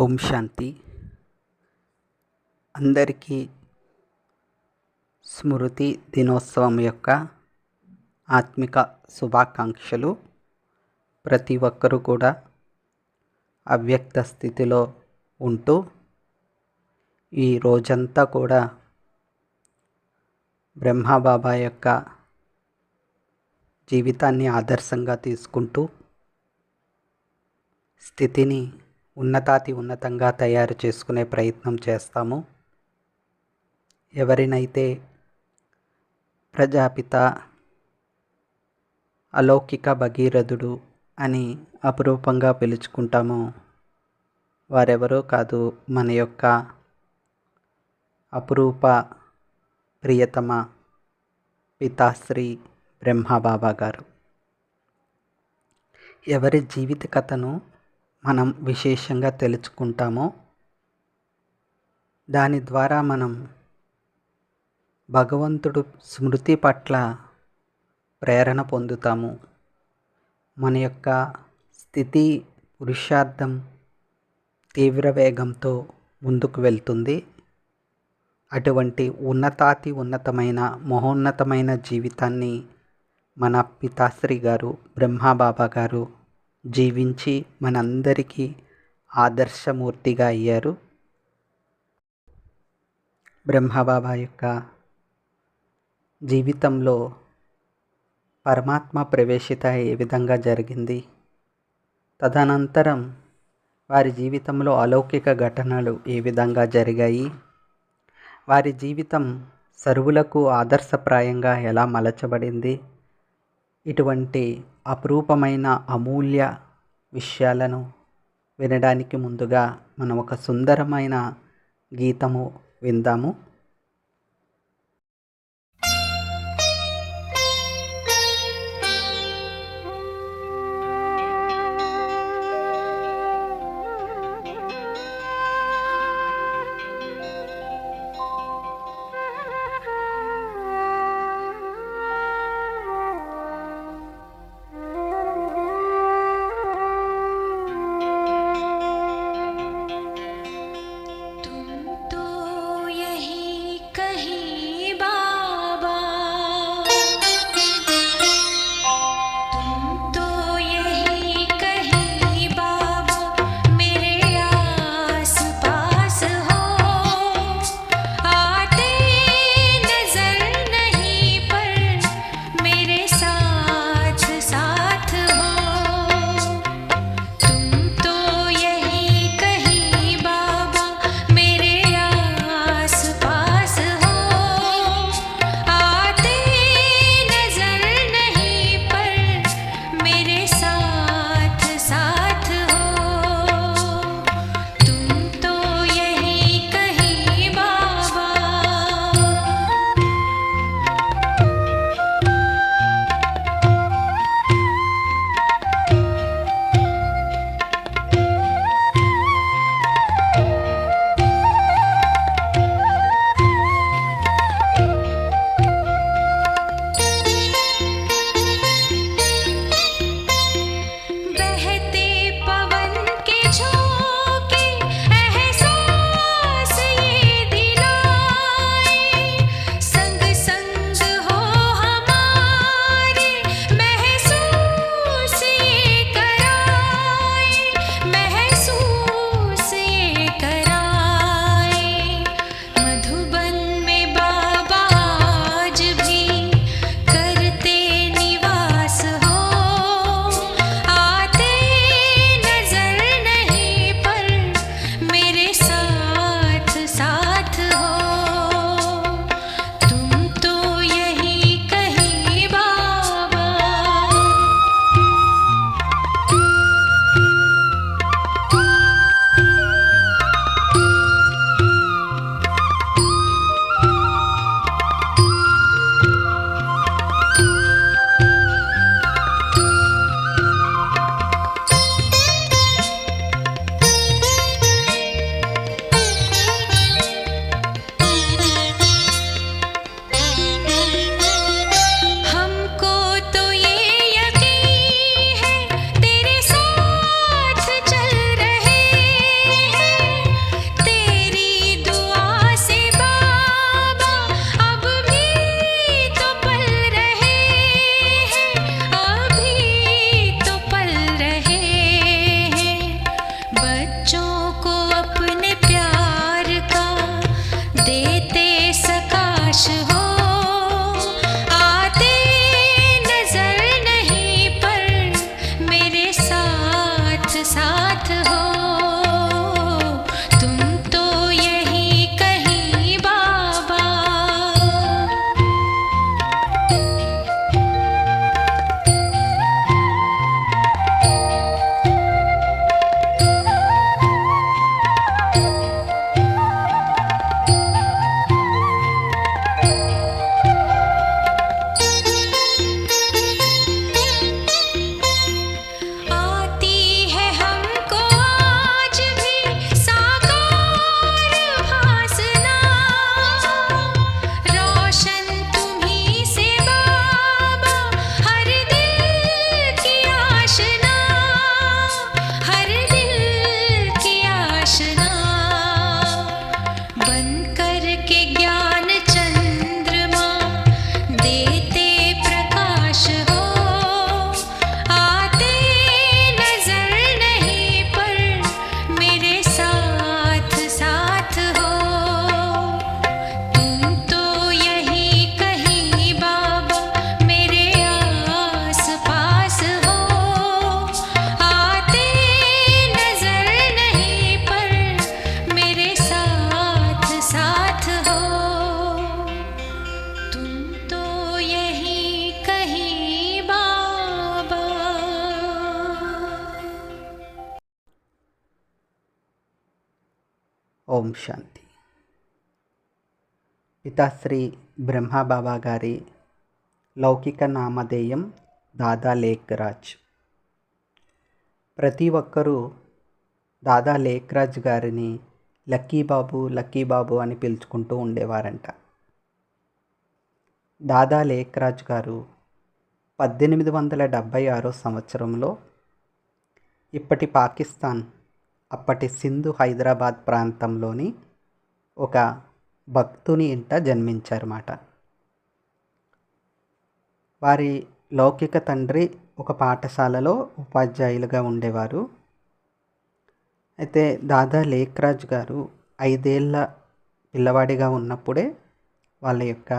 ఓం శాంతి. అందరికీ స్మృతి దినోత్సవం యొక్క ఆత్మిక శుభాకాంక్షలు. ప్రతి ఒక్కరూ కూడా అవ్యక్త స్థితిలో ఉంటూ ఈ రోజంతా కూడా బ్రహ్మబాబా యొక్క జీవితాన్ని ఆదర్శంగా తీసుకుంటూ స్థితిని ఉన్నతంగా తయారు చేసుకునే ప్రయత్నం చేస్తాము. ఎవరినైతే ప్రజాపిత, అలౌకిక భగీరథుడు అని అపురూపంగా పిలుచుకుంటామో వారెవరో కాదు, మన యొక్క అపురూప ప్రియతమ పితాశ్రీ బ్రహ్మబాబా గారు. ఎవరి జీవిత కథను మనం విశేషంగా తెలుసుకుంటామో దాని ద్వారా మనం భగవంతుడు స్మృతి పట్ల ప్రేరణ పొందుతాము. మన యొక్క స్థితి పురుషార్థం తీవ్ర వేగంతో ముందుకు వెళ్తుంది. అటువంటి ఉన్నతమైన మహోన్నతమైన జీవితాన్ని మన పితాశ్రీ గారు బ్రహ్మబాబా గారు జీవించి మనందరికీ ఆదర్శమూర్తిగా అయ్యారు. బ్రహ్మబాబా యొక్క జీవితంలో పరమాత్మ ప్రవేశిత ఏ విధంగా జరిగింది, తదనంతరం వారి జీవితంలో అలౌకిక ఘటనలు ఏ విధంగా జరిగాయి, వారి జీవితం సర్వులకు ఆదర్శప్రాయంగా ఎలా మలచబడింది, ఇటువంటి అపురూపమైన అమూల్య విషయాలను వినడానికి ముందుగా మనం ఒక సుందరమైన గీతము విందాము. तुम तो यही ఓం శాంతి. పితాశ్రీ బ్రహ్మబాబా గారి లౌకిక నామధేయం దాదా లేఖ్రాజ్. ప్రతి ఒక్కరూ దాదా లేఖ్రాజ్ గారిని లక్కీ బాబు అని పిలుచుకుంటూ ఉండేవారంట. దాదా లేఖ్రాజ్ గారు 1876 సంవత్సరంలో ఇప్పటి పాకిస్తాన్, అప్పటి సింధు హైదరాబాద్ ప్రాంతంలోని ఒక భక్తుని ఇంట జన్మించారన్నమాట. వారి లౌకిక తండ్రి ఒక పాఠశాలలో ఉపాధ్యాయులుగా ఉండేవారు. అయితే దాదా లేఖ్రాజ్ గారు 5 ఏళ్ళ పిల్లవాడిగా ఉన్నప్పుడే వాళ్ళ యొక్క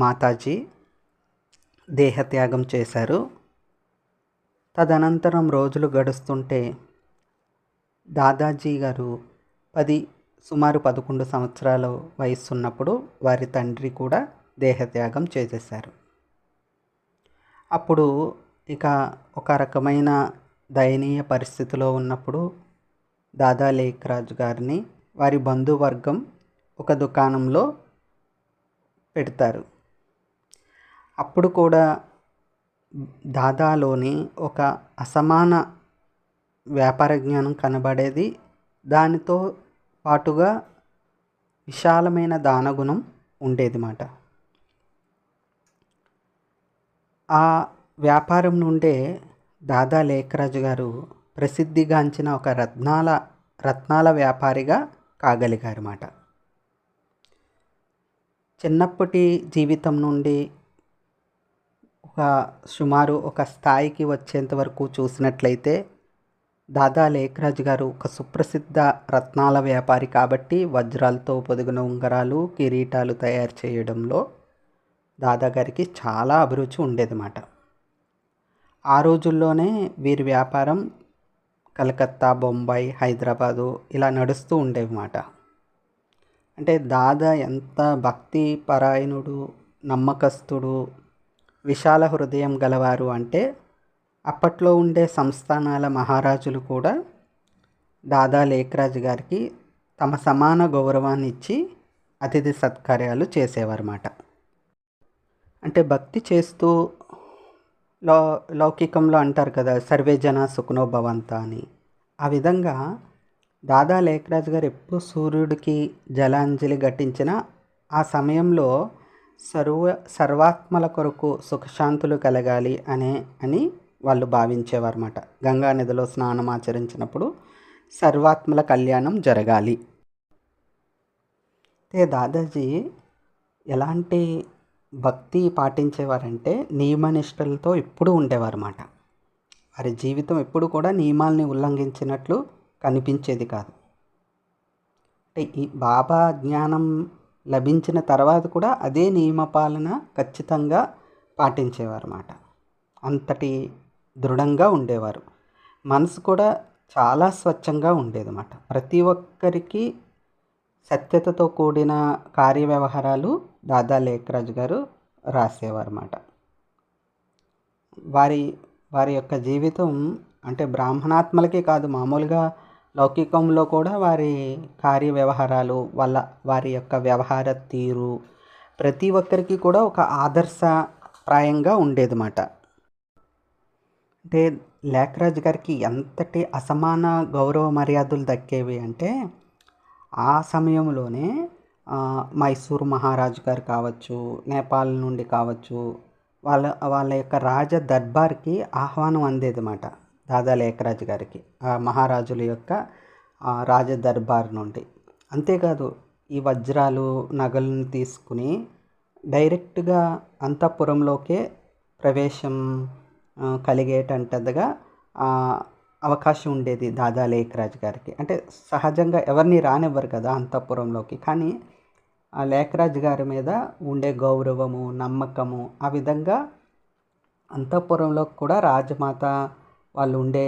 మాతాజీ దేహత్యాగం చేశారు. తదనంతరం రోజులు గడుస్తుంటే దాదాజీ గారు సుమారు 11 సంవత్సరాల వయసు ఉన్నప్పుడు వారి తండ్రి కూడా దేహత్యాగం చేసేశారు. అప్పుడు ఇక ఒక రకమైన దయనీయ పరిస్థితిలో ఉన్నప్పుడు దాదా లేఖ్రాజ్ గారిని వారి బంధువర్గం ఒక దుకాణంలో పెడతారు. అప్పుడు కూడా దాదాలోని ఒక అసమాన వ్యాపార జ్ఞానం కనబడేది. దానితో పాటుగా విశాలమైన దానగుణం ఉండేది మాట. ఆ వ్యాపారం నుండే దాదా లేఖ్రాజ్ గారు ప్రసిద్ధిగాంచిన ఒక రత్నాల వ్యాపారిగా కాగలిగారు మాట. చిన్నప్పటి జీవితం నుండి సుమారు ఒక స్థాయికి వచ్చేంత వరకు చూసినట్లయితే దాదా లేఖ్రాజ్ గారు ఒక సుప్రసిద్ధ రత్నాల వ్యాపారి కాబట్టి వజ్రాలతో పొదిగిన ఉంగరాలు, కిరీటాలు తయారు చేయడంలో దాదా గారికి చాలా అభిరుచి ఉండేదన్నమాట. ఆ రోజుల్లోనే వీరి వ్యాపారం కలకత్తా, బొంబాయి, హైదరాబాదు ఇలా నడుస్తూ ఉండేవన్నమాట. అంటే దాదా ఎంత భక్తి పరాయణుడు, నమ్మకస్తుడు, విశాల హృదయం గలవారు అంటే అప్పట్లో ఉండే సంస్థానాల మహారాజులు కూడా దాదా లేఖ్రాజ్ గారికి తమ సమాన గౌరవాన్ని ఇచ్చి అతిథి సత్కార్యాలు చేసేవారన్నమాట. అంటే భక్తి చేస్తూ లౌకికంలో అంటారు కదా, సర్వే జన సుఖనో భవంత అని. ఆ విధంగా దాదా లేఖ్రాజ్ గారు ఎప్పుడు సూర్యుడికి జలాంజలి ఘటించిన ఆ సమయంలో సర్వాత్మల కొరకు సుఖశాంతులు కలగాలి అని వాళ్ళు భావించేవారన్నమాట. గంగా నదిలో స్నానం ఆచరించినప్పుడు సర్వాత్మల కళ్యాణం జరగాలి. అయితే దాదాజీ ఎలాంటి భక్తి పాటించేవారంటే నియమనిష్టలతో ఎప్పుడూ ఉండేవారన్నమాట. వారి జీవితం ఎప్పుడు కూడా నియమాల్ని ఉల్లంఘించినట్లు కనిపించేది కాదు. అంటే ఈ బాబా జ్ఞానం లభించిన తర్వాత కూడా అదే నియమపాలన ఖచ్చితంగా పాటించేవారన్నమాట. అంతటి దృఢంగా ఉండేవారు. మనసు కూడా చాలా స్వచ్ఛంగా ఉండేదన్నమాట. ప్రతి ఒక్కరికి సత్యతతో కూడిన కార్యవ్యవహారాలు దాదా లేఖ్రాజ్ గారు రాసేవారన్నమాట. వారి యొక్క జీవితం అంటే బ్రాహ్మణాత్మలకే కాదు, మామూలుగా లౌకికంలో కూడా వారి కార్యవ్యవహారాలు వారి యొక్క వ్యవహార తీరు ప్రతి ఒక్కరికి కూడా ఒక ఆదర్శప్రాయంగా ఉండేదన్నమాట. అంటే లేఖ్రాజ్ గారికి ఎంతటి అసమాన గౌరవ మర్యాదలు దక్కేవి అంటే ఆ సమయంలోనే మైసూరు మహారాజు గారు కావచ్చు, నేపాల్ నుండి కావచ్చు, వాళ్ళ యొక్క రాజ దర్బార్కి ఆహ్వానం అందేదన్నమాట దాదా లేఖ్రాజ్ గారికి, ఆ మహారాజుల యొక్క రాజ దర్బార్ నుండి. అంతేకాదు ఈ వజ్రాలు నగలను తీసుకుని డైరెక్ట్గా అంతఃపురంలోకే ప్రవేశం కలిగేటంతగా అవకాశం ఉండేది దాదా లేఖ్రాజ్ గారికి. అంటే సహజంగా ఎవరిని రానివ్వరు కదా అంతఃపురంలోకి, కానీ ఆ లేఖ్రాజ్ గారి మీద ఉండే గౌరవము, నమ్మకము ఆ విధంగా అంతఃపురంలో కూడా రాజమాత వాళ్ళు ఉండే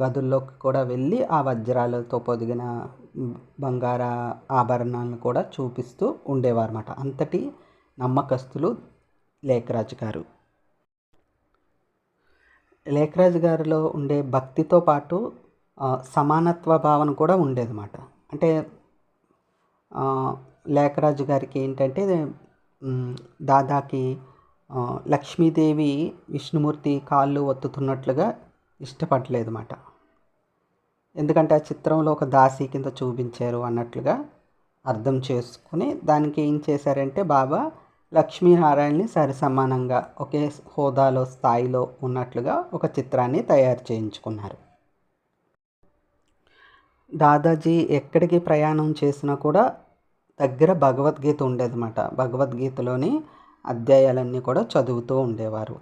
గదుల్లోకి కూడా వెళ్ళి ఆ వజ్రాలతో పొదిగిన బంగార ఆభరణాలను కూడా చూపిస్తూ ఉండేవారన్నమాట. అంతటి నమ్మకస్తులు లేఖ్రాజ్ గారు. లేఖ్రాజ్ గారిలో ఉండే భక్తితో పాటు సమానత్వ భావన కూడా ఉండేదన్నమాట. అంటే లేఖరాజు గారికి ఏంటంటే దాదాకి లక్ష్మీదేవి విష్ణుమూర్తి కాళ్ళు ఒత్తుతున్నట్లుగా ఇష్టపడలేదన్నమాట. ఎందుకంటే ఆ చిత్రంలో ఒక దాసి కింద చూపించారు అన్నట్లుగా అర్థం చేసుకుని దానికి ఏం చేశారంటే బాబా లక్ష్మీనారాయణని సరిసమానంగా ఒకే హోదాలో స్థాయిలో ఉన్నట్లుగా ఒక చిత్రాన్ని తయారు చేయించుకున్నారు. దాదాజీ ఎక్కడికి ప్రయాణం చేసినా కూడా దగ్గర భగవద్గీత ఉండేదన్నమాట. భగవద్గీతలోని అధ్యాయాలన్నీ కూడా చదువుతూ ఉండేవారు.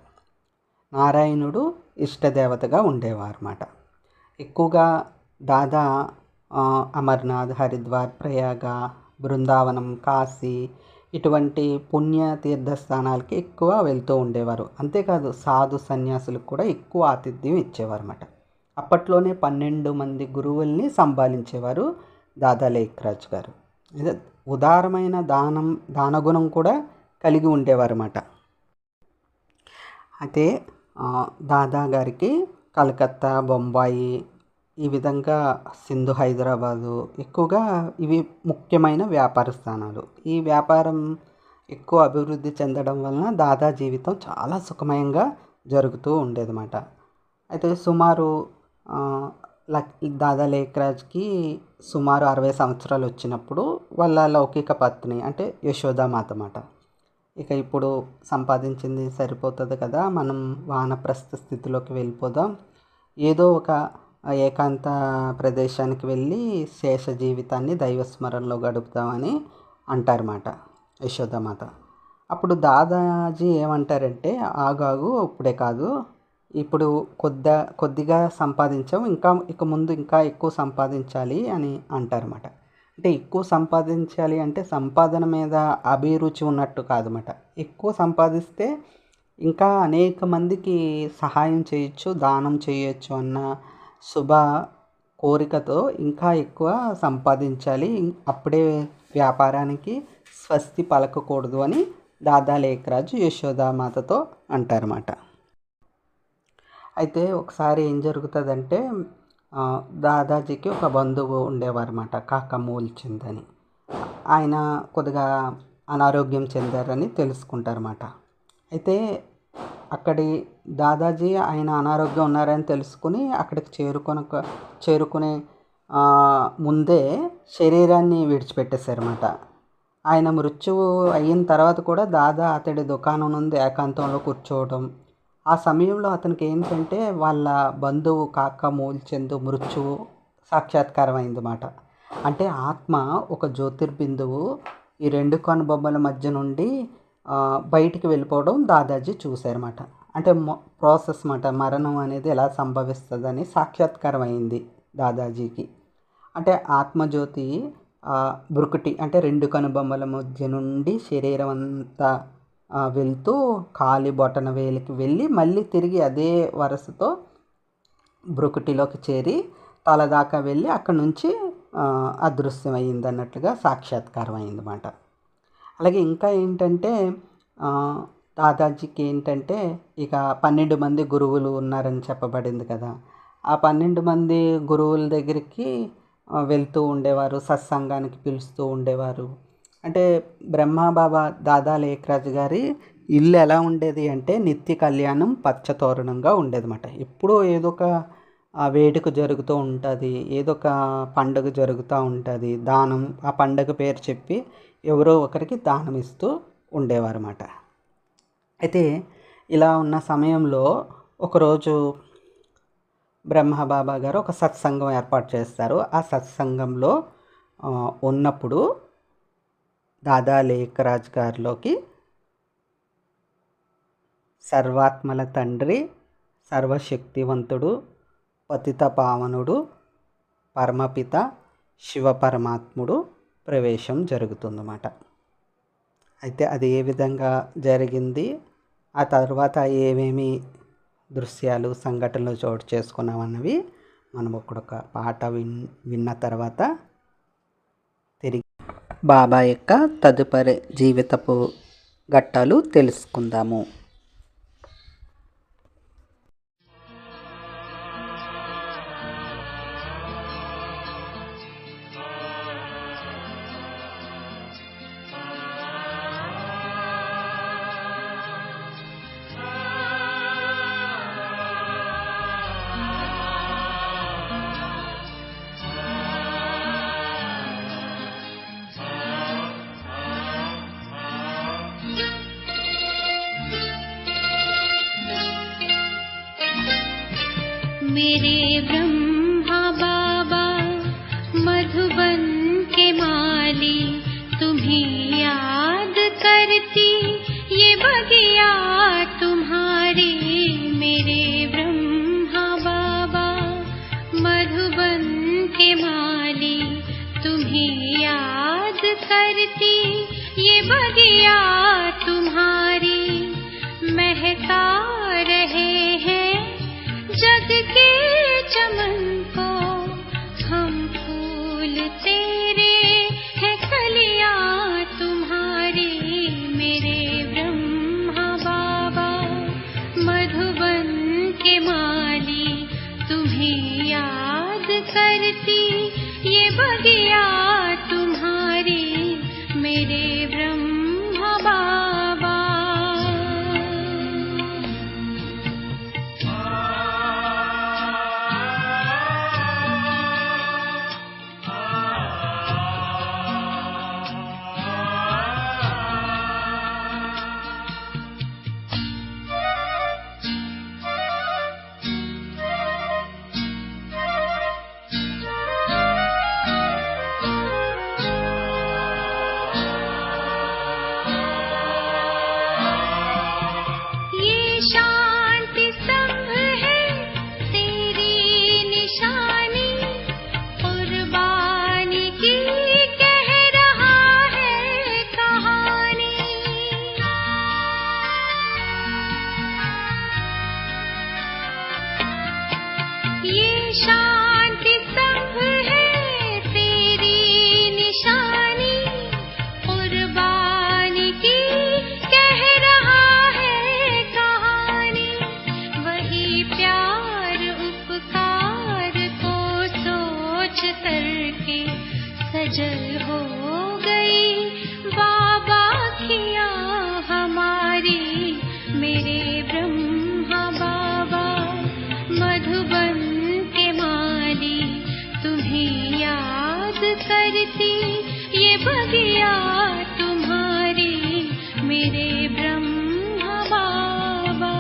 నారాయణుడు ఇష్టదేవతగా ఉండేవారు అన్నమాట. ఎక్కువగా దాదా అమర్నాథ్, హరిద్వార్, ప్రయాగ, బృందావనం, కాశీ ఇటువంటి పుణ్య తీర్థస్థానాలకి ఎక్కువ వెళ్తూ ఉండేవారు. అంతేకాదు సాధు సన్యాసులకు కూడా ఎక్కువ ఆతిథ్యం ఇచ్చేవారు అన్నమాట. అప్పట్లోనే 12 మంది గురువుల్ని సంపాదించేవారు దాదా లేఖరాజ్ గారు. ఇదే ఉదారమైన దానగుణం కూడా కలిగి ఉండేవారు అన్నమాట. అయితే దాదా గారికి కలకత్తా, బొంబాయి ఈ విధంగా సింధు, హైదరాబాదు ఎక్కువగా ఇవి ముఖ్యమైన వ్యాపార స్థానాలు. ఈ వ్యాపారం ఎక్కువ అభివృద్ధి చెందడం వలన దాదా జీవితం చాలా సుఖమయంగా జరుగుతూ ఉండేదన్నమాట. అయితే సుమారు దాదా లేఖరాజ్కి సుమారు 60 సంవత్సరాలు వచ్చినప్పుడు వాళ్ళ లౌకిక పత్ని అంటే యశోదామాత అన్నమాట. ఇక ఇప్పుడు సంపాదించింది సరిపోతుంది కదా, మనం వానప్రస్థ స్థితిలోకి వెళ్ళిపోదాం, ఏదో ఒక ఏకాంత ప్రదేశానికి వెళ్ళి శేష జీవితాన్ని దైవస్మరణలో గడుపుతామని అంటారన్నమాట యశోదామాత. అప్పుడు దాదాజీ ఏమంటారంటే ఆగాగు, ఇప్పుడే కాదు, ఇప్పుడు కొద్దిగా సంపాదించాం, ఇక ముందు ఇంకా ఎక్కువ సంపాదించాలి అని అంటారన్నమాట. అంటే ఎక్కువ సంపాదించాలి అంటే సంపాదన మీద అభిరుచి ఉన్నట్టు కాదన్నమాట. ఎక్కువ సంపాదిస్తే ఇంకా అనేక మందికి సహాయం చేయొచ్చు, దానం చేయొచ్చు అన్న శుభ కోరికతో ఇంకా ఎక్కువ సంపాదించాలి, అప్పుడే వ్యాపారానికి స్వస్తి పలకకూడదు అని దాదా లేఖరాజు యశోదామాతతో అంటారన్నమాట. అయితే ఒకసారి ఏం జరుగుతుందంటే దాదాజీకి ఒక బంధువు ఉండేవారన్నమాట, కాకా మూల్చంద్ అని. ఆయన కొద్దిగా అనారోగ్యం చెందారని తెలుసుకుంటారన్నమాట. అయితే అక్కడి దాదాజీ ఆయన అనారోగ్యం ఉన్నారని తెలుసుకుని అక్కడికి చేరుకునే ముందే శరీరాన్ని విడిచిపెట్టేశారన్నమాట. ఆయన మృత్యువు అయిన తర్వాత కూడా దాదా అతడి దుకాణం నుండి ఏకాంతంలో కూర్చోవడం, ఆ సమయంలో అతనికి ఏంటంటే వాళ్ళ బంధువు కాకా మూల్చంద్ మృత్యువు సాక్షాత్కారం అయిందన్నమాట. అంటే ఆత్మ ఒక జ్యోతిర్బిందువు ఈ 2 కనుబొమ్మల మధ్య నుండి బయటికి వెళ్ళిపోవడం దాదాజీ చూశారన్నమాట. అంటే ప్రాసెస్ మాట, మరణం అనేది ఎలా సంభవిస్తుందని సాక్షాత్కారం అయింది దాదాజీకి. అంటే ఆత్మజ్యోతి బ్రుకుటి అంటే 2 కనుబొమ్మల మధ్య నుండి శరీరం అంతా వెళ్తూ కాలి బొటన వేలికి వెళ్ళి మళ్ళీ తిరిగి అదే వరుసతో బ్రుకుటిలోకి చేరి తల దాకా వెళ్ళి అక్కడి నుంచి అదృశ్యమైంది అన్నట్లుగా సాక్షాత్కారం అయిందన్నమాట. అలాగే ఇంకా ఏంటంటే దాదాజీకి ఏంటంటే ఇక 12 మంది గురువులు ఉన్నారని చెప్పబడింది కదా, ఆ 12 మంది గురువుల దగ్గరికి వెళ్తూ ఉండేవారు, సత్సంగానికి పిలుస్తూ ఉండేవారు. అంటే బ్రహ్మబాబా దాదా లేఖరాజ్ గారి ఇల్లు ఎలా ఉండేది అంటే నిత్య కళ్యాణం పచ్చతోరణంగా ఉండేదన్నమాట. ఎప్పుడూ ఏదో ఒక వేడుక జరుగుతూ ఉంటుంది, ఏదో ఒక పండుగ జరుగుతూ ఉంటుంది, దానం ఆ పండుగ పేరు చెప్పి ఎవరో ఒకరికి దానం ఇస్తూ ఉండేవారు అన్నమాట. అయితే ఇలా ఉన్న సమయంలో ఒకరోజు బ్రహ్మబాబా గారు ఒక సత్సంగం ఏర్పాటు చేస్తారు. ఆ సత్సంగంలో ఉన్నప్పుడు దాదా లేఖరాజ్ గారిలోకి సర్వాత్మల తండ్రి, సర్వశక్తివంతుడు, పతిత పావనుడు, పరమపిత శివపరమాత్ముడు ప్రవేశం జరుగుతుందన్నమాట. అయితే అది ఏ విధంగా జరిగింది, ఆ తర్వాత ఏమేమి దృశ్యాలు సంఘటనలు చోటు చేసుకున్నామన్నవి మనం ఒక పాట విన్న తర్వాత తిరిగి బాబా యొక్క తదుపరి జీవితపు ఘట్టాలు తెలుసుకుందాము. मेरे ब्रह्मा बाबा मधुबन के माली, तुम्हें याद करती ये बगिया तुम्हारी। मेरे ब्रह्मा बाबा मधुबन के माली, तुम्हें याद करती ये बगिया तुम्हारी। महका रहे हैं जग के चमन को, हम फूल तेरे हैं कलियां तुम्हारी। मेरे ब्रह्मा बाबा मधुबन के माली, तुम्हें याद करती ये बगिया तुम्हारी। मेरे ब्रह्मा बाबा। सजल हो गई बाबा खिया हमारी। मेरे ब्रह्मा बाबा मधुबन के माली, तुम्हें याद करती ये बगिया तुम्हारी। मेरे ब्रह्मा बाबा।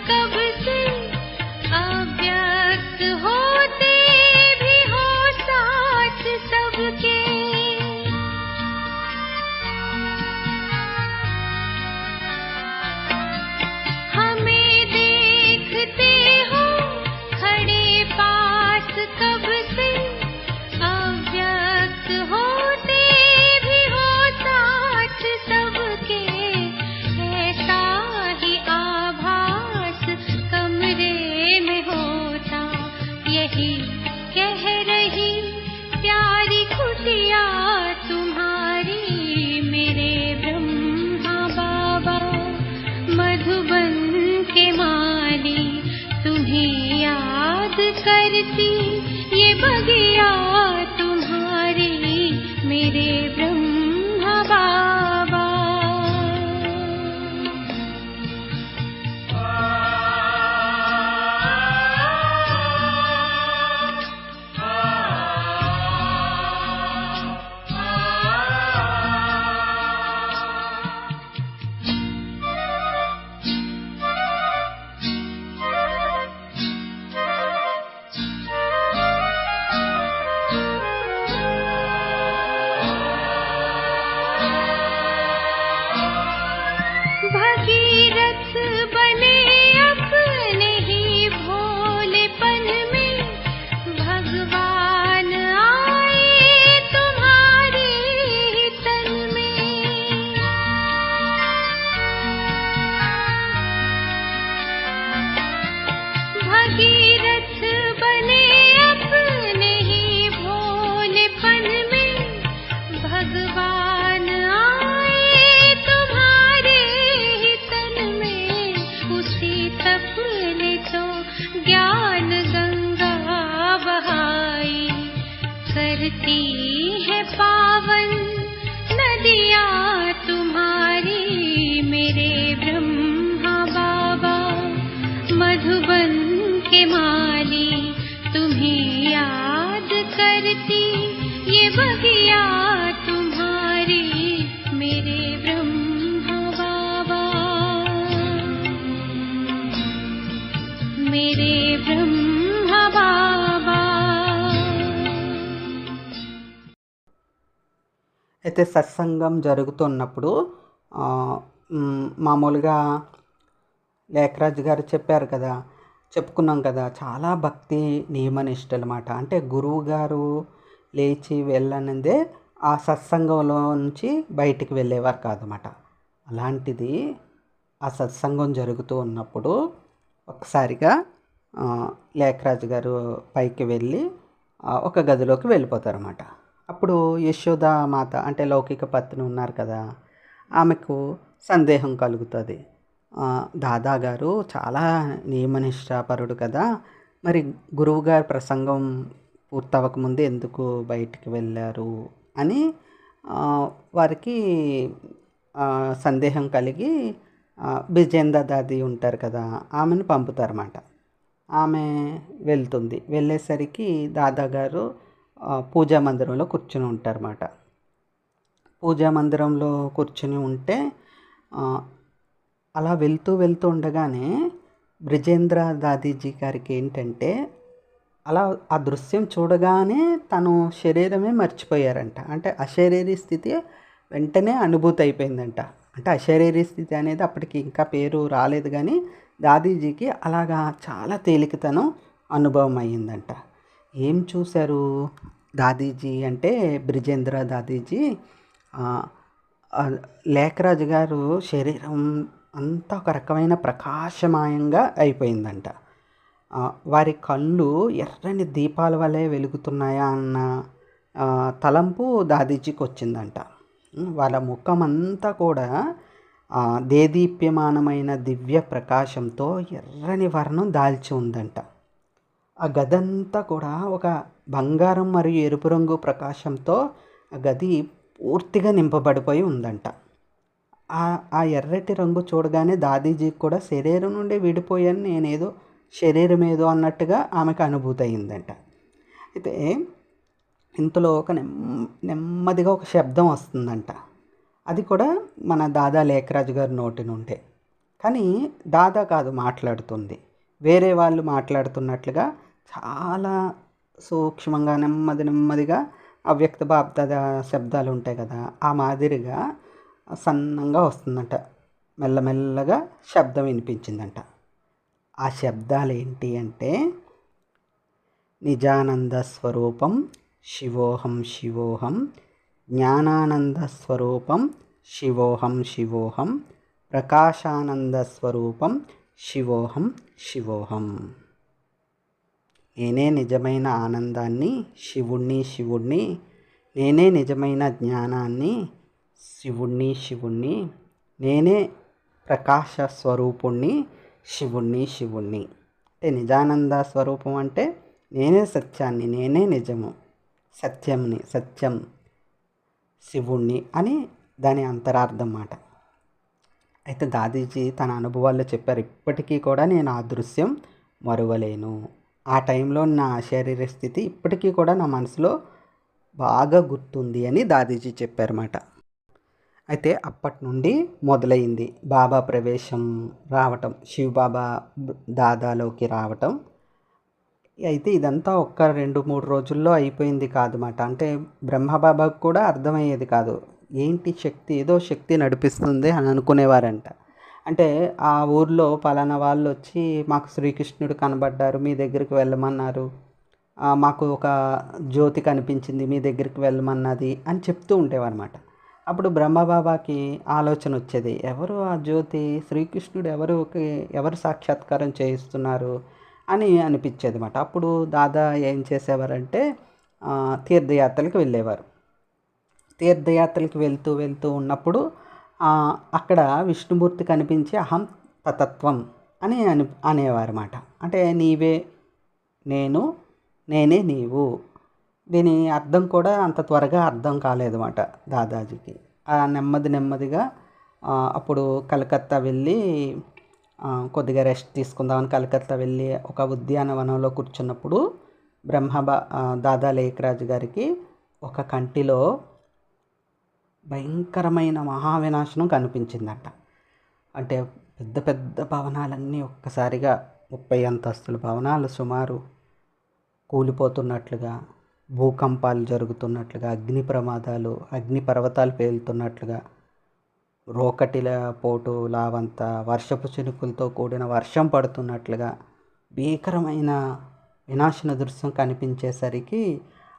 कब से अव्यक्त होते भी हो साथ सबके। हमें देखते हो खड़े पास कब से, अव्यक्त होते भी हो साथ सबके। ऐसा ही कमरे में होता, यही कह रही प्यारी कुटिया तुम्हारी। मेरे ब्रह्मा बाबा मधुबन के माली, तुम्हें याद करती ये बगिया तुम्हारी। मेरे ब्रह्मा बाबा। के माली, तुम्हें याद करती ये बगिया तुम्हारी, मेरे ब्रह्मा बाबा, मेरे ब्रह्मा बाबा। అయితే సత్సంగం జరుగుతున్నప్పుడు మామూలుగా లేఖరాజు గారు చెప్పారు కదా, చెప్పుకున్నాం కదా, చాలా భక్తి నియమనిష్టలు అన్నమాట. అంటే గురువు గారు లేచి వెళ్ళనందే ఆ సత్సంగంలో నుంచి బయటికి వెళ్ళేవారు కాదన్నమాట. అలాంటిది ఆ సత్సంగం జరుగుతూ ఉన్నప్పుడు ఒకసారిగా లేఖరాజు గారు పైకి వెళ్ళి ఒక గదిలోకి వెళ్ళిపోతారన్నమాట. అప్పుడు యశోద మాత అంటే లౌకిక పత్ని ఉన్నారు కదా, ఆమెకు సందేహం కలుగుతుంది. దాదాగారు చాలా నియమనిష్టాపరుడు కదా, మరి గురువుగారి ప్రసంగం పూర్తవకముందే ఎందుకు బయటికి వెళ్ళారు అని వారికి సందేహం కలిగి బిజేంద్ర దాది ఉంటారు కదా, ఆమెను పంపుతారన్నమాట. ఆమె వెళ్తుంది. వెళ్ళేసరికి దాదాగారు పూజా మందిరంలో కూర్చుని ఉంటారన్నమాట. పూజా మందిరంలో కూర్చుని ఉంటే అలా వెళ్తూ ఉండగానే బ్రిజేంద్ర దాదీజీ గారికి ఏంటంటే అలా ఆ దృశ్యం చూడగానే తను శరీరమే మర్చిపోయారంట. అంటే అశరీరీ స్థితి వెంటనే అనుభూతి అయిపోయిందంట. అంటే అశరీరీ స్థితి అనేది అప్పటికి ఇంకా పేరు రాలేదు, కానీ దాదీజీకి అలాగా చాలా తేలికతనం అనుభవం అయ్యిందంట. ఏం చూశారు దాదీజీ అంటే బ్రిజేంద్ర దాదీజీ, లేఖరాజు గారు శరీరం అంతా ఒక రకమైన ప్రకాశమాయంగా అయిపోయిందంట. వారి కళ్ళు ఎర్రని దీపాల వలె వెలుగుతున్నాయా అన్న తలంపు దాదీజీకి వచ్చిందంట. వాళ్ళ ముఖం అంతా కూడా దేదీప్యమానమైన దివ్య ప్రకాశంతో ఎర్రని వర్ణం దాల్చి ఉందంట. ఆ గదంతా కూడా ఒక బంగారం మరియు ఎరుపు రంగు ప్రకాశంతో ఆ గది పూర్తిగా నింపబడిపోయి ఉందంట. ఆ ఎర్రటి రంగు చూడగానే దాదీజీకి కూడా శరీరం నుండి విడిపోయాను, నేనేదో శరీరం ఏదో అన్నట్టుగా ఆమెకు అనుభూతి అయిందంట. అయితే ఇంతలో ఒక నెమ్మదిగా ఒక శబ్దం వస్తుందంట. అది కూడా మన దాదా లేఖరాజు గారి నోటి నుండే. కానీ దాదా కాదు మాట్లాడుతుంది, వేరే వాళ్ళు మాట్లాడుతున్నట్లుగా చాలా సూక్ష్మంగా నెమ్మదిగా అవ్యక్త బాప్దాద శబ్దాలు ఉంటాయి కదా, ఆ మాదిరిగా సన్నంగా వస్తుందంట. మెల్లమెల్లగా శబ్దం వినిపించిందంట. ఆ శబ్దాలు ఏంటి అంటే, నిజానంద స్వరూపం శివోహం శివోహం, జ్ఞానానంద స్వరూపం శివోహం శివోహం, ప్రకాశానంద స్వరూపం శివోహం శివోహం. నేనే నిజమైన ఆనందాన్ని శివుణ్ణి, నేనే నిజమైన జ్ఞానాన్ని శివుణ్ణి, నేనే ప్రకాశ స్వరూపుణ్ణి శివుణ్ణి. అంటే నిజానంద స్వరూపం అంటే నేనే సత్యాన్ని, నేనే నిజము, సత్యం శివుణ్ణి అని దాని అంతరార్థం మాట. అయితే దాదీజీ తన అనుభవాల్లో చెప్పారు, ఇప్పటికీ కూడా నేను ఆ దృశ్యం మరువలేను. ఆ టైంలో నా శరీర స్థితి ఇప్పటికీ కూడా నా మనసులో బాగా గుర్తుంది అని దాదీజీ చెప్పారన్నమాట. అయితే అప్పటి నుండి మొదలైంది బాబా ప్రవేశం రావటం, శివబాబా దాదాలోకి రావటం. అయితే ఇదంతా ఒక్క 2-3 రోజుల్లో అయిపోయింది కాదన్నమాట. అంటే బ్రహ్మబాబాకు కూడా అర్థమయ్యేది కాదు, ఏంటి శక్తి, ఏదో శక్తి నడిపిస్తుంది అని అనుకునేవారంట. అంటే ఆ ఊర్లో పలానా వాళ్ళు వచ్చి మాకు శ్రీకృష్ణుడు కనబడ్డారు, మీ దగ్గరికి వెళ్ళమన్నారు, మాకు ఒక జ్యోతి కనిపించింది, మీ దగ్గరికి వెళ్ళమన్నది అని చెప్తూ ఉండేవారన్నమాట. అప్పుడు బ్రహ్మబాబాకి ఆలోచన వచ్చేది, ఎవరు ఆ జ్యోతి, శ్రీకృష్ణుడు ఎవరు సాక్షాత్కారం చేయిస్తున్నారు అని అనిపించేది అన్నమాట. అప్పుడు దాదా ఏం చేసేవారంటే తీర్థయాత్రలకు వెళ్ళేవారు. తీర్థయాత్రలకు వెళ్తూ ఉన్నప్పుడు అక్కడ విష్ణుమూర్తి కనిపించి అహం తతత్వం అని అనేవారు అన్నమాట. అంటే నీవే నేను, నేనే నీవు. దీని అర్థం కూడా అంత త్వరగా అర్థం కాలేదన్నమాట దాదాజీకి. నెమ్మదిగా అప్పుడు కలకత్తా వెళ్ళి కొద్దిగా రెస్ట్ తీసుకుందామని కలకత్తా వెళ్ళి ఒక ఉద్యానవనంలో కూర్చున్నప్పుడు దాదా లేఖరాజు గారికి ఒక కంటిలో భయంకరమైన మహావినాశనం కనిపించిందట. అంటే పెద్ద పెద్ద భవనాలన్నీ ఒక్కసారిగా 30 అంతస్తుల భవనాలు సుమారు కూలిపోతున్నట్లుగా, భూకంపాలు జరుగుతున్నట్లుగా, అగ్ని ప్రమాదాలు, అగ్ని పర్వతాలు పేలుతున్నట్లుగా, రోకటిల పోటు లావంత వర్షపు చినుకులతో కూడిన వర్షం పడుతున్నట్లుగా భీకరమైన వినాశన దృశ్యం కనిపించేసరికి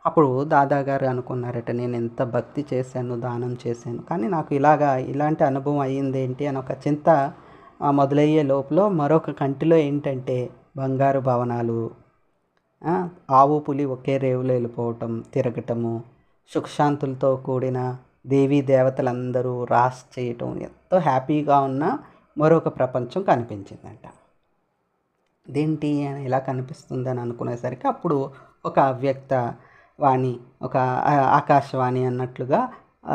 అప్పుడు దాదాగారు అనుకున్నారట, నేను ఎంత భక్తి చేశాను, దానం చేశాను, కానీ నాకు ఇలాంటి అనుభవం అయ్యిందేంటి అని ఒక చింత మొదలయ్యే లోపల మరొక కంటిలో ఏంటంటే బంగారు భవనాలు, ఆవు పులి ఒకే రేవులో వెళ్ళిపోవటం, తిరగటము, సుఖశాంతులతో కూడిన దేవీ దేవతలందరూ రాస్ చేయటం, ఎంతో హ్యాపీగా ఉన్న మరొక ప్రపంచం కనిపించిందంట. ఇదేంటి ఇలా కనిపిస్తుందని అనుకునేసరికి అప్పుడు ఒక అవ్యక్త వాణి, ఒక ఆకాశవాణి అన్నట్లుగా,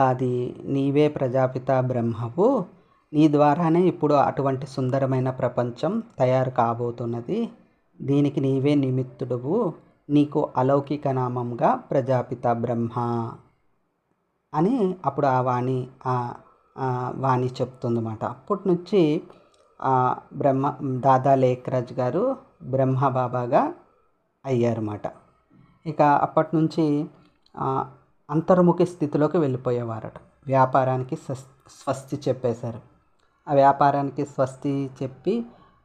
అది నీవే ప్రజాపిత బ్రహ్మవు, నీ ద్వారానే ఇప్పుడు అటువంటి సుందరమైన ప్రపంచం తయారు కాబోతున్నది, దీనికి నీవే నిమిత్తుడువు, నీకు అలౌకిక నామంగా ప్రజాపిత బ్రహ్మ అని అప్పుడు ఆ వాణి చెప్తుందన్నమాట. అప్పటి నుంచి దాదా లేఖరాజ్ గారు బ్రహ్మబాబాగా అయ్యారన్నమాట. ఇక అప్పటి నుంచి అంతర్ముఖి స్థితిలోకి వెళ్ళిపోయేవారట. వ్యాపారానికి స్వస్తి చెప్పేశారు. ఆ వ్యాపారానికి స్వస్తి చెప్పి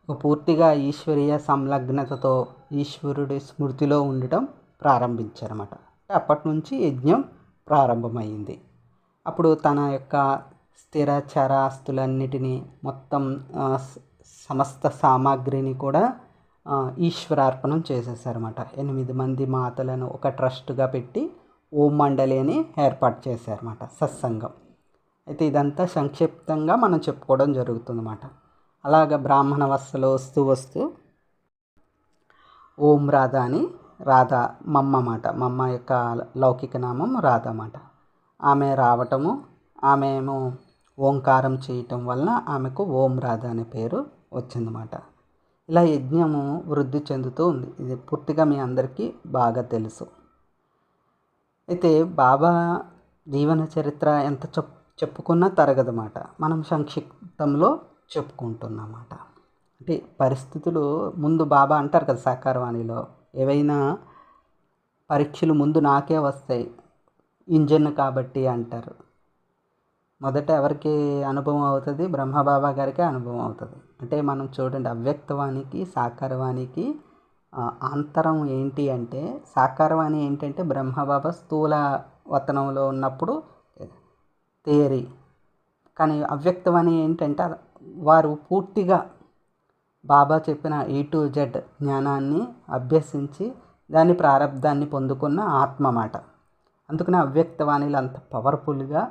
పూర్తిగా ఈశ్వరీయ సంలగ్నతతో ఈశ్వరుడి స్మృతిలో ఉండటం ప్రారంభించారన్నమాట. అప్పటి నుంచి యజ్ఞం ప్రారంభమైంది. అప్పుడు తన యొక్క స్థిర చరాస్తులన్నిటినీ మొత్తం సమస్త సామాగ్రిని కూడా ఈశ్వరార్పణం చేసేసారన్నమాట. 8 మంది మాతలను ఒక ట్రస్ట్గా పెట్టి ఓం మండలి అని ఏర్పాటు చేశారన్నమాట, సత్సంగం. అయితే ఇదంతా సంక్షిప్తంగా మనం చెప్పుకోవడం జరుగుతుందన్నమాట. అలాగ బ్రాహ్మణ వస్తలో వస్తూ ఓం రాధ అని, రాధ మమ్మ మాట, మమ్మ యొక్క లౌకిక నామం రాధ మాట. ఆమె రావటము, ఆమె ఏమో ఓంకారం చేయటం వలన ఆమెకు ఓం రాధ అనే పేరు వచ్చిందన్నమాట. ఇలా యజ్ఞము వృద్ధి చెందుతూ ఉంది. ఇది పూర్తిగా మీ అందరికీ బాగా తెలుసు. అయితే బాబా జీవన చరిత్ర ఎంత చెప్పుకున్నా తరగదన్నమాట. మనం సంక్షిప్తంలో చెప్పుకుంటున్నమాట. అంటే పరిస్థితులు ముందు బాబా అంటారు కదా సాకారవాణిలో, ఏవైనా పరీక్షలు ముందు నాకే వస్తాయి, ఇంజన్ కాబట్టి అంటారు. మొదట ఎవరికి అనుభవం అవుతుంది? బ్రహ్మబాబా గారికి అనుభవం అవుతుంది. అంటే మనం చూడండి, అవ్యక్తవాణికి సాకారవాణికి అంతరం ఏంటి అంటే, సాకారవాణి ఏంటంటే బ్రహ్మబాబా స్థూల వతనంలో ఉన్నప్పుడు థియరీ, కానీ అవ్యక్తవాణి ఏంటంటే వారు పూర్తిగా బాబా చెప్పిన A to Z జ్ఞానాన్ని అభ్యసించి దాని ప్రారంధాన్ని పొందుకున్న ఆత్మ మాట. అందుకని అవ్యక్తవాణిలు అంత పవర్ఫుల్గా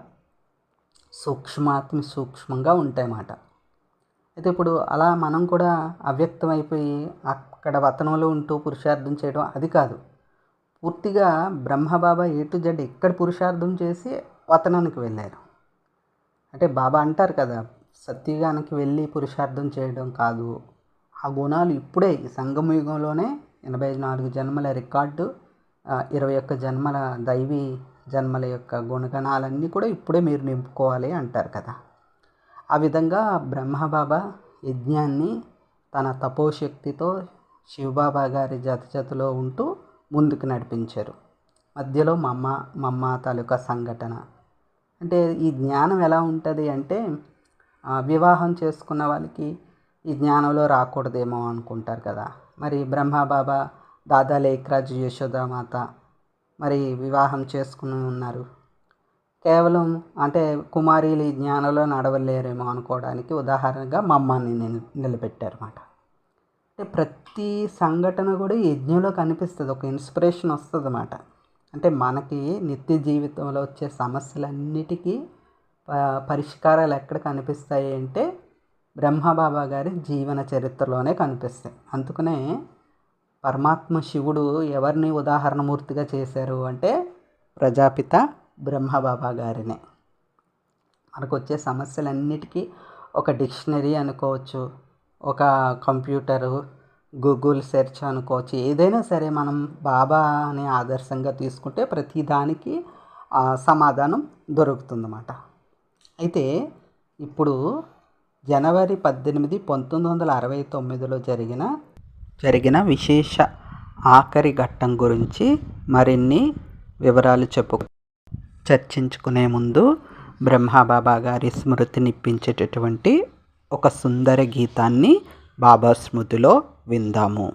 సూక్ష్మంగా ఉంటాయన్నమాట. అయితే ఇప్పుడు అలా మనం కూడా అవ్యక్తం అయిపోయి అక్కడ వతనంలో ఉంటూ పురుషార్థం చేయడం అది కాదు. పూర్తిగా బ్రహ్మబాబా A to Z ఇక్కడ పురుషార్థం చేసి వతనానికి వెళ్ళారు. అంటే బాబా అంటారు కదా, సత్యుగానికి వెళ్ళి పురుషార్థం చేయడం కాదు, ఆ గుణాలు ఇప్పుడే ఈ సంగమయుగంలోనే 84 జన్మల రికార్డు, 21 జన్మల దైవీ జన్మల యొక్క గుణగణాలన్నీ కూడా ఇప్పుడే మీరు నింపుకోవాలి అంటారు కదా. ఆ విధంగా బ్రహ్మబాబా యజ్ఞాన్ని తన తపోశక్తితో శివబాబా గారి జతలో ఉంటూ ముందుకు నడిపించారు. మధ్యలో మమ్మ తాలూకా సంఘటన. అంటే ఈ జ్ఞానం ఎలా ఉంటుంది అంటే, వివాహం చేసుకున్న వాళ్ళకి ఈ జ్ఞానంలో రాకూడదేమో అనుకుంటారు కదా. మరి బ్రహ్మబాబా, దాదా లేఖరాజు, యశోదామాత మరి వివాహం చేసుకుని ఉన్నారు. కేవలం అంటే కుమారీలు ఈ జ్ఞానంలో నడవలేరేమో అనుకోవడానికి ఉదాహరణగా మమ్మాని నిలబెట్టారు అన్నమాట. అంటే ప్రతి సంఘటన కూడా యజ్ఞంలో కనిపిస్తుంది, ఒక ఇన్స్పిరేషన్ వస్తుంది అన్నమాట. అంటే మనకి నిత్య జీవితంలో వచ్చే సమస్యలన్నిటికీ పరిష్కారాలు ఎక్కడ కనిపిస్తాయి అంటే బ్రహ్మబాబా గారి జీవన చరిత్రలోనే కనిపిస్తాయి. అందుకనే పరమాత్మ శివుడు ఎవరిని ఉదాహరణమూర్తిగా చేశారు అంటే ప్రజాపిత బ్రహ్మబాబా గారినే. మనకు వచ్చే సమస్యలన్నిటికీ ఒక డిక్షనరీ అనుకోవచ్చు, ఒక కంప్యూటరు, గూగుల్ సెర్చ్ అనుకోవచ్చు. ఏదైనా సరే మనం బాబాని ఆదర్శంగా తీసుకుంటే ప్రతి దానికి సమాధానం దొరుకుతుందన్నమాట. అయితే ఇప్పుడు జనవరి 18, 1969లో జరిగిన విశేష ఆఖరి ఘట్టం గురించి మరిన్ని వివరాలు చర్చించుకునే ముందు బ్రహ్మబాబా గారి స్మృతినిప్పించేటటువంటి ఒక సుందర గీతాన్ని బాబా స్మృతిలో విందాము.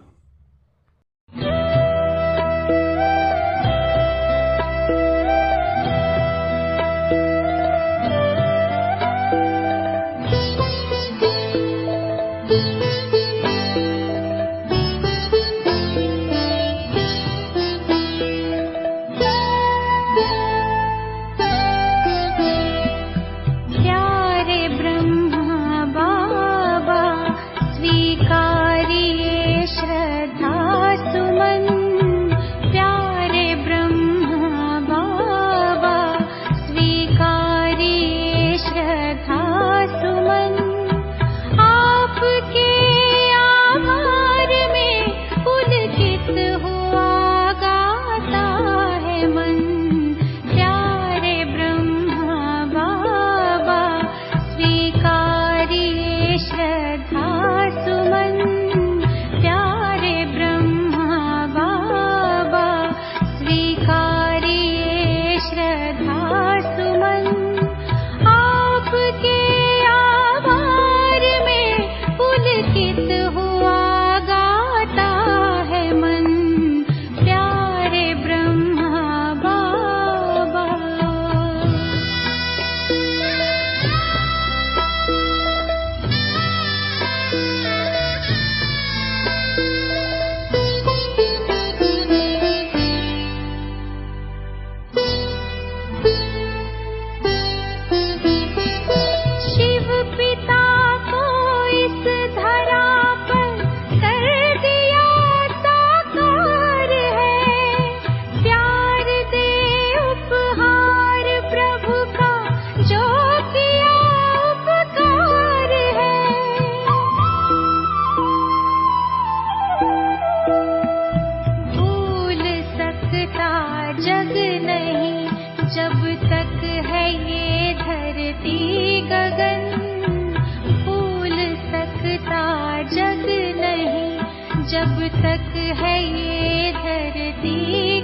जब तक है ये धरती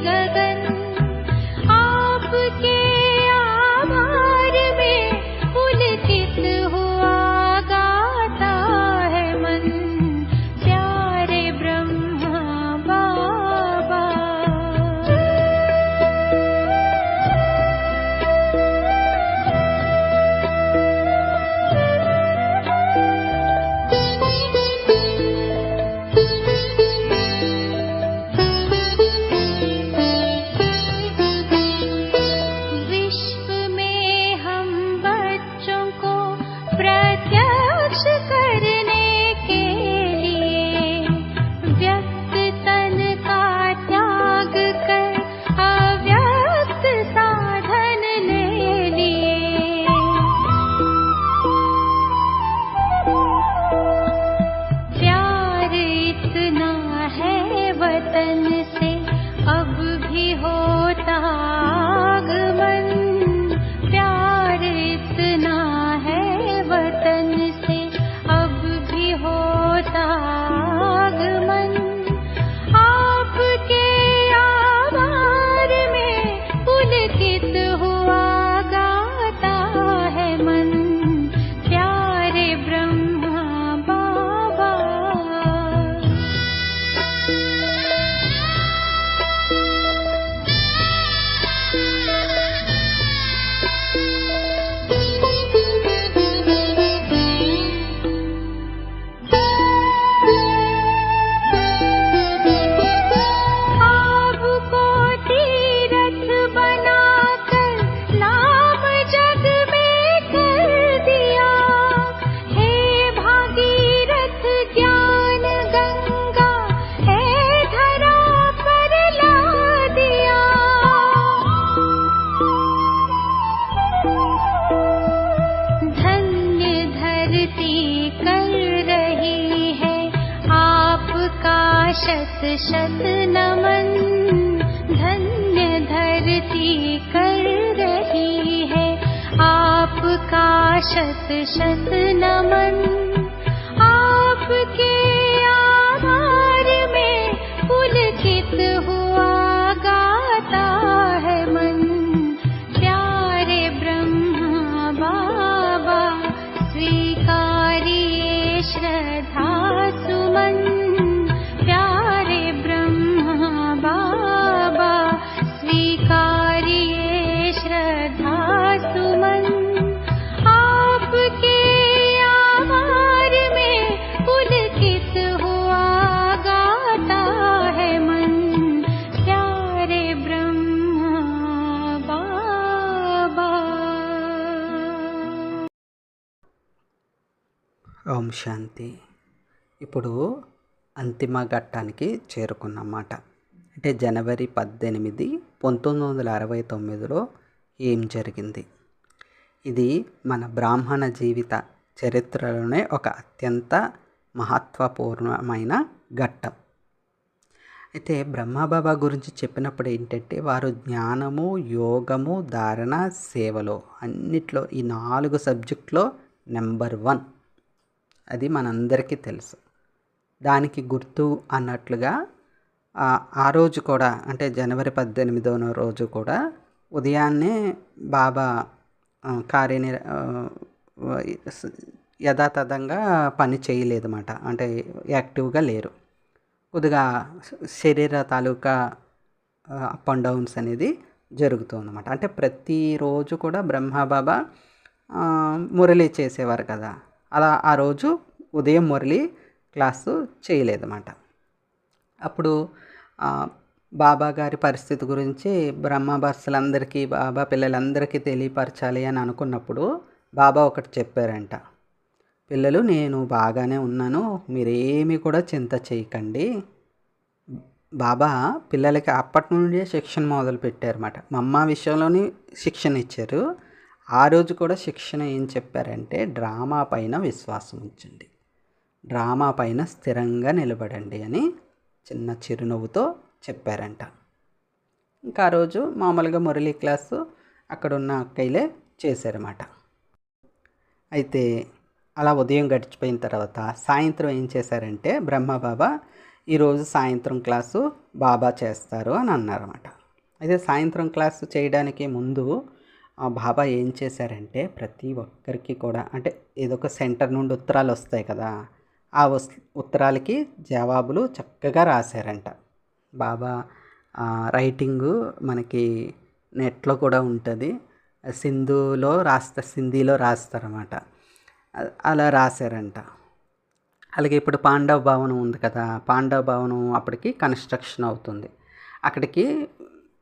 गगन, आपके आभार में पुलकित हुआ गाता है मन, प्यारे ब्रह्मा बाबा। वतन से अब भी होता आगमन, प्यार इतना है वतन से अब भी होता आगमन, आपके आभार में पुलकित हुआ गाता है मन, प्यारे ब्रह्मा बाबा। कर रही शत शत नमन, धन्य धरती कर रही है आपका शत शत नमन। आपके आभार में पुलकित हुआ गाता है मन, प्यारे ब्रह्मा बाबा स्वीकारिए श्रद्धा सुमन, प्यारे ब्रह्मा बाबा स्वीकारिए श्रद्धा सुमन। आपके आभार में पुलकित हुआ गाता है मन, प्यारे ब्रह्मा बाबा। ఓం శాంతి. ఇప్పుడు అంతిమ ఘట్టానికి చేరుకున్నమాట. అంటే జనవరి 18, 1969లో ఏం జరిగింది? ఇది మన బ్రాహ్మణ జీవిత చరిత్రలోనే ఒక అత్యంత మహత్వపూర్ణమైన ఘట్టం. అయితే బ్రహ్మబాబా గురించి చెప్పినప్పుడు ఏంటంటే వారు జ్ఞానము, యోగము, ధారణ, సేవలో అన్నిట్లో ఈ 4 సబ్జెక్టులో నెంబర్ 1. అది మనందరికీ తెలుసు. దానికి గుర్తు అన్నట్లుగా ఆ రోజు కూడా అంటే జనవరి 18వ రోజు కూడా ఉదయాన్నే బాబా యథాతథంగా పని చేయలేదన్నమాట. అంటే యాక్టివ్గా లేరు. కొద్దిగా శరీర తాలూకా అప్ అండ్ డౌన్స్ అనేది జరుగుతుందన్నమాట. అంటే ప్రతిరోజు కూడా బ్రహ్మబాబా మురళి చేసేవారు కదా, అలా ఆ రోజు ఉదయం మురళి క్లాసు చేయలేదన్నమాట. అప్పుడు బాబా గారి పరిస్థితి గురించి బ్రహ్మభర్సలందరికీ, బాబా పిల్లలందరికీ తెలియపరచాలి అని అనుకున్నప్పుడు బాబా ఒకటి చెప్పారంట. పిల్లలు, నేను బాగానే ఉన్నాను, మీరేమీ కూడా చింత చేయకండి. బాబా పిల్లలకి అప్పటి నుండే శిక్షణ మొదలు పెట్టారన్నమాట. మమ్మ విషయంలోని శిక్షణ ఇచ్చారు. ఆ రోజు కూడా శిక్షణ ఏం చెప్పారంటే, డ్రామా పైన విశ్వాసం ఉంచండి, డ్రామా పైన స్థిరంగా నిలబడండి అని చిన్న చిరునవ్వుతో చెప్పారంట. ఇంకా ఆ రోజు మామూలుగా మురళీ క్లాసు అక్కడ ఉన్న అక్కయ్యలే చేశారన్నమాట. అయితే అలా ఉదయం గడిచిపోయిన తర్వాత సాయంత్రం ఏం చేశారంటే, బ్రహ్మబాబా ఈరోజు సాయంత్రం క్లాసు బాబా చేస్తారు అని అన్నారన్నమాట. అయితే సాయంత్రం క్లాసు చేయడానికి ముందు బాబా ఏం చేశారంటే, ప్రతి ఒక్కరికి కూడా అంటే ఏదో ఒక సెంటర్ నుండి ఉత్తరాలు వస్తాయి కదా, ఆ ఉత్తరాలకి జవాబులు చక్కగా రాశారంట. బాబా రైటింగు మనకి నెట్లో కూడా ఉంటుంది. సింధీలో రాస్తారన్నమాట. అలా రాశారంట. అలాగే ఇప్పుడు పాండవ భవనం ఉంది కదా, పాండవ భవనం అప్పటికి కన్స్ట్రక్షన్ అవుతుంది. అక్కడికి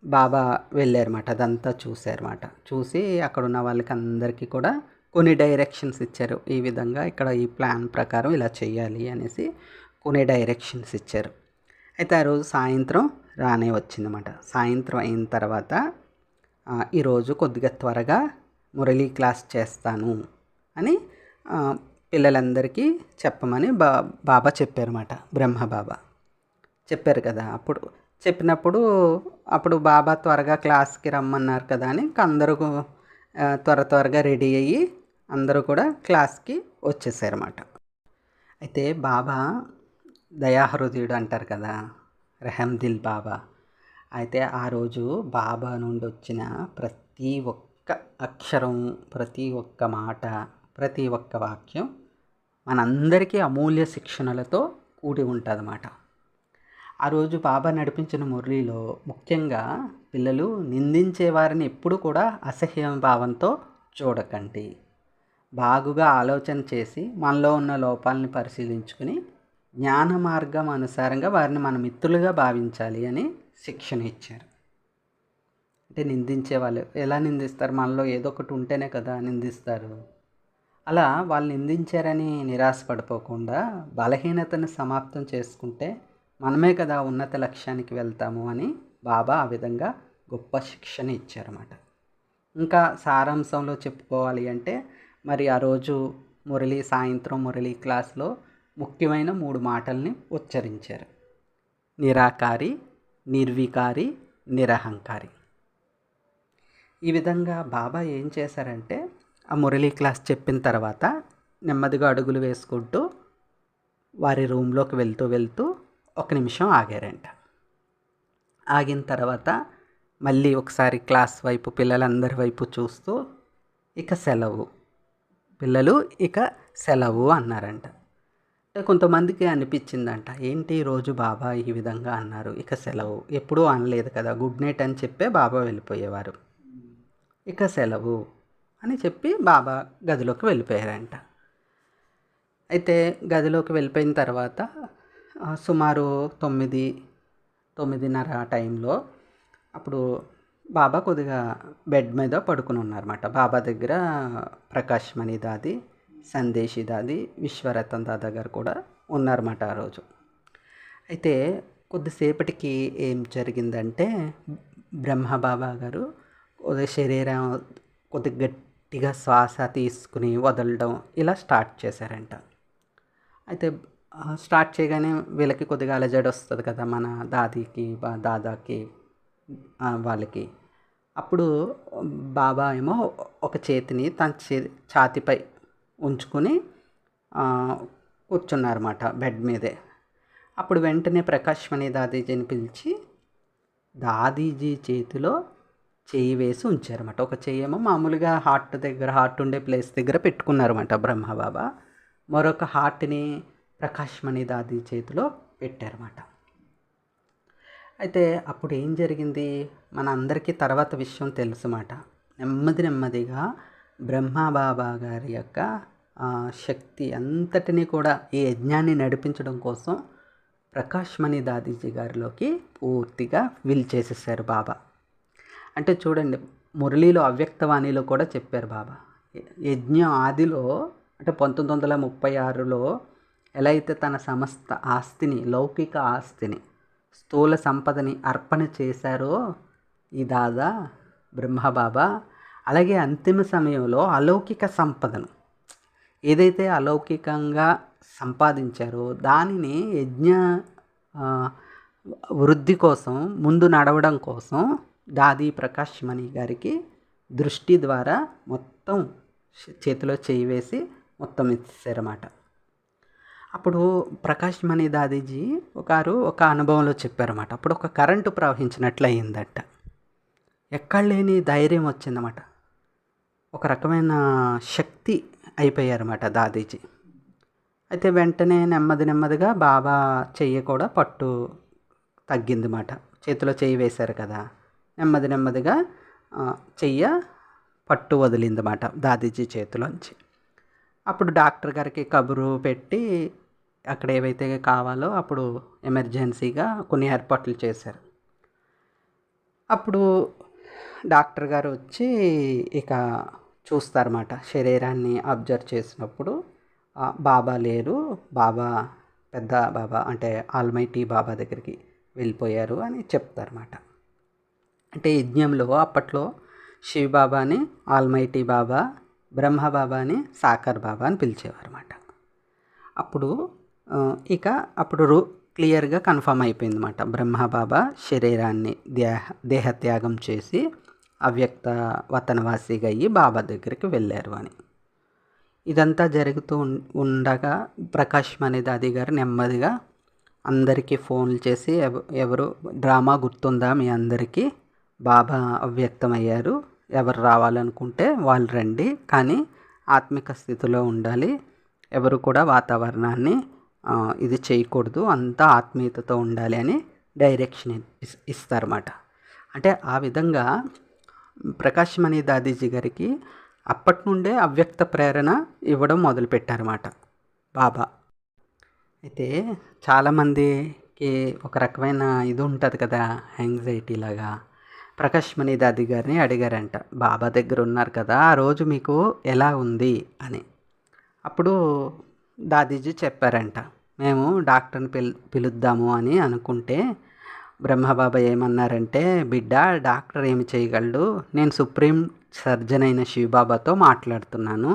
బాబా వెళ్ళారన్నమాట. అదంతా చూశారన్నమాట. చూసి అక్కడ ఉన్న వాళ్ళకి అందరికీ కూడా కొన్ని డైరెక్షన్స్ ఇచ్చారు. ఈ విధంగా ఇక్కడ ఈ ప్లాన్ ప్రకారం ఇలా చేయాలి అనేసి కొన్ని డైరెక్షన్స్ ఇచ్చారు. అయితే ఆ రోజు సాయంత్రం రానే వచ్చిందన్నమాట. సాయంత్రం అయిన తర్వాత ఈరోజు కొద్దిగా త్వరగా మురళీ క్లాస్ చేస్తాను అని పిల్లలందరికీ చెప్పమని బాబా చెప్పారన్నమాట. బ్రహ్మబాబా చెప్పారు కదా. చెప్పినప్పుడు అప్పుడు బాబా త్వరగా క్లాస్కి రమ్మన్నారు కదా అని అందరూ త్వరగా రెడీ అయ్యి అందరూ కూడా క్లాస్కి వచ్చేసారన్నమాట. అయితే బాబా దయాహృదయుడు అంటారు కదా, రెహందిల్ బాబా. అయితే ఆ రోజు బాబా నుండి వచ్చిన ప్రతి ఒక్క అక్షరం, ప్రతి ఒక్క మాట, ప్రతి ఒక్క వాక్యం మనందరికీ అమూల్య శిక్షణలతో కూడి ఉంటుందన్నమాట. ఆ రోజు బాబా నడిపించిన మురళిలో ముఖ్యంగా పిల్లలు, నిందించే వారిని ఎప్పుడు కూడా అసహ్య భావంతో చూడకండి, బాగుగా ఆలోచన చేసి మనలో ఉన్న లోపాలని పరిశీలించుకుని జ్ఞాన మార్గం అనుసారంగా వారిని మన మిత్రులుగా భావించాలి అని శిక్షణ ఇచ్చారు. అంటే నిందించే వాళ్ళు ఎలా నిందిస్తారు? మనలో ఏదో ఒకటి ఉంటేనే కదా నిందిస్తారు. అలా వాళ్ళు నిందించారని నిరాశపడిపోకుండా బలహీనతను సమాప్తం చేసుకుంటే మనమే కదా ఉన్నత లక్ష్యానికి వెళ్తాము అని బాబా ఆ విధంగా గొప్ప శిక్షణ ఇచ్చారన్నమాట. ఇంకా సారాంశంలో చెప్పుకోవాలి అంటే, మరి ఆ రోజు సాయంత్రం మురళీ క్లాస్లో ముఖ్యమైన 3 మాటల్ని ఉచ్చరించారు. నిరాకారి, నిర్వికారి, నిరహంకారి. ఈ విధంగా బాబా ఏం చేశారంటే ఆ మురళీ క్లాస్ చెప్పిన తర్వాత నెమ్మదిగా అడుగులు వేసుకుంటూ వారి రూమ్లోకి వెళ్తూ వెళ్తూ 1 నిమిషం ఆగారంట. ఆగిన తర్వాత మళ్ళీ ఒకసారి క్లాస్ వైపు పిల్లలందరి వైపు చూస్తూ ఇక సెలవు పిల్లలు, ఇక సెలవు అన్నారంట. కొంతమందికి అనిపించిందంట, ఏంటి రోజు బాబా ఈ విధంగా అన్నారు, ఇక సెలవు, ఎప్పుడూ అనలేదు కదా, గుడ్ నైట్ అని చెప్పే బాబా వెళ్ళిపోయేవారు. ఇక సెలవు అని చెప్పి బాబా గదిలోకి వెళ్ళిపోయారంట. అయితే గదిలోకి వెళ్ళిపోయిన తర్వాత సుమారు 9:30 ఆ టైంలో అప్పుడు బాబా కొద్దిగా బెడ్ మీద పడుకుని ఉన్నారన్నమాట. బాబా దగ్గర ప్రకాష్ మణి దాది, సందేశి దాది, విశ్వరతన్ దాదా గారు కూడా ఉన్నారన్నమాట ఆ రోజు. అయితే కొద్దిసేపటికి ఏం జరిగిందంటే బ్రహ్మబాబా గారు శరీరం కొద్ది గట్టిగా శ్వాస తీసుకుని వదలడం ఇలా స్టార్ట్ చేశారంట. అయితే స్టార్ట్ చేయగానే వీళ్ళకి కొద్దిగా అలజడి వస్తుంది కదా, మన దాదీకి దాదాకి వాళ్ళకి. అప్పుడు బాబా ఏమో ఒక చేతిని తన ఛాతీపై ఉంచుకొని కూర్చున్నారన్నమాట బెడ్ మీదే. అప్పుడు వెంటనే ప్రకాష్ మణి దాదీజీని పిలిచి దాదీజీ చేతిలో చేయి వేసి ఉంచారన్నమాట. ఒక చెయ్యి ఏమో మామూలుగా హార్ట్ ఉండే ప్లేస్ దగ్గర పెట్టుకున్నారన్నమాట బ్రహ్మబాబా. మరొక హార్ట్ని ప్రకాష్ మణి దాది చేతిలో పెట్టారన్నమాట. అయితే అప్పుడు ఏం జరిగింది, మన అందరికీ తర్వాత విషయం తెలుసుమాట. నెమ్మదిగా బ్రహ్మబాబా గారి యొక్క శక్తి అంతటినీ కూడా ఈ యజ్ఞాన్ని నడిపించడం కోసం ప్రకాష్ మణి దాదీజీ గారిలోకి పూర్తిగా విల్ చేసేసారు బాబా. అంటే చూడండి, మురళీలో అవ్యక్తవాణిలో కూడా చెప్పారు బాబా, యజ్ఞం ఆదిలో అంటే 1936లో ఎలా అయితే తన సమస్త ఆస్తిని, లౌకిక ఆస్తిని, స్థూల సంపదని అర్పణ చేశారో ఈ దాదా బ్రహ్మబాబా, అలాగే అంతిమ సమయంలో అలౌకిక సంపదను ఏదైతే అలౌకికంగా సంపాదించారో దానిని యజ్ఞ వృద్ధి కోసం, ముందు నడవడం కోసం దాది ప్రకాష్ మణి గారికి దృష్టి ద్వారా మొత్తం చేతిలో చేయి వేసి మొత్తం ఇచ్చారన్నమాట. అప్పుడు ప్రకాష్ మణి దాదీజీ ఒక అనుభవంలో చెప్పారన్నమాట. అప్పుడు ఒక కరెంటు ప్రవహించినట్లు అయిందట. ఎక్కడ లేని ధైర్యం వచ్చిందన్నమాట. ఒక రకమైన శక్తి అయిపోయారన్నమాట దాదీజీ. అయితే వెంటనే నెమ్మదిగా బాబా చెయ్యి కూడా పట్టు తగ్గిందన్నమాట. చేతిలో చెయ్యి వేశారు కదా, నెమ్మదిగా చెయ్య పట్టు వదిలిందన్నమాట దాదీజీ చేతిలోంచి. అప్పుడు డాక్టర్ గారికి కబురు పెట్టి అక్కడ ఏవైతే కావాలో అప్పుడు ఎమర్జెన్సీగా కొన్ని ఏర్పాట్లు చేశారు. అప్పుడు డాక్టర్ గారు వచ్చి ఇక చూస్తారన్నమాట. శరీరాన్ని అబ్జర్వ్ చేసినప్పుడు బాబా లేరు, పెద్ద బాబా అంటే ఆల్మైటీ బాబా దగ్గరికి వెళ్ళిపోయారు అని చెప్తారన్నమాట. అంటే యజ్ఞంలో అప్పట్లో శివబాబాని ఆల్మైటీ బాబా, బ్రహ్మబాబాని సాకర్ బాబా అని పిలిచేవారు అన్నమాట. అప్పుడు క్లియర్గా కన్ఫర్మ్ అయిపోయింది అన్నమాట. బ్రహ్మబాబా శరీరాన్ని దేహత్యాగం చేసి అవ్యక్త వతనవాసిగా అయ్యి బాబా దగ్గరికి వెళ్ళారు అని. ఇదంతా జరుగుతూ ఉండగా ప్రకాష్ మణి దాది గారు నెమ్మదిగా అందరికీ ఫోన్లు చేసి, ఎవరు డ్రామా గుర్తుందా మీ అందరికీ, బాబా అవ్యక్తమయ్యారు, ఎవరు రావాలనుకుంటే వాళ్ళు రండి, కానీ ఆత్మిక స్థితిలో ఉండాలి, ఎవరు కూడా వాతావరణాన్ని ఇది చేయకూడదు, అంతా ఆత్మీయతతో ఉండాలి అని డైరెక్షన్ ఇస్తారన్నమాట. అంటే ఆ విధంగా ప్రకాష్ మణి దాదీజీ గారికి అప్పటి నుండే అవ్యక్త ప్రేరణ ఇవ్వడం మొదలుపెట్టారన్నమాట బాబా. అయితే చాలామందికి ఒక రకమైన ఇది ఉంటుంది కదా, యాంగ్జైటీ లాగా. ప్రకాష్ మణి దాది గారిని అడిగారంట, బాబా దగ్గర ఉన్నారు కదా, ఆ రోజు మీకు ఎలా ఉంది అని. అప్పుడు దాదీజీ చెప్పారంట, మేము డాక్టర్ని పిలుద్దాము అని అనుకుంటే బ్రహ్మబాబా ఏమన్నారంటే, బిడ్డ డాక్టర్ ఏమి చేయగలడు, నేను సుప్రీం సర్జన్ అయిన శివబాబాతో మాట్లాడుతున్నాను,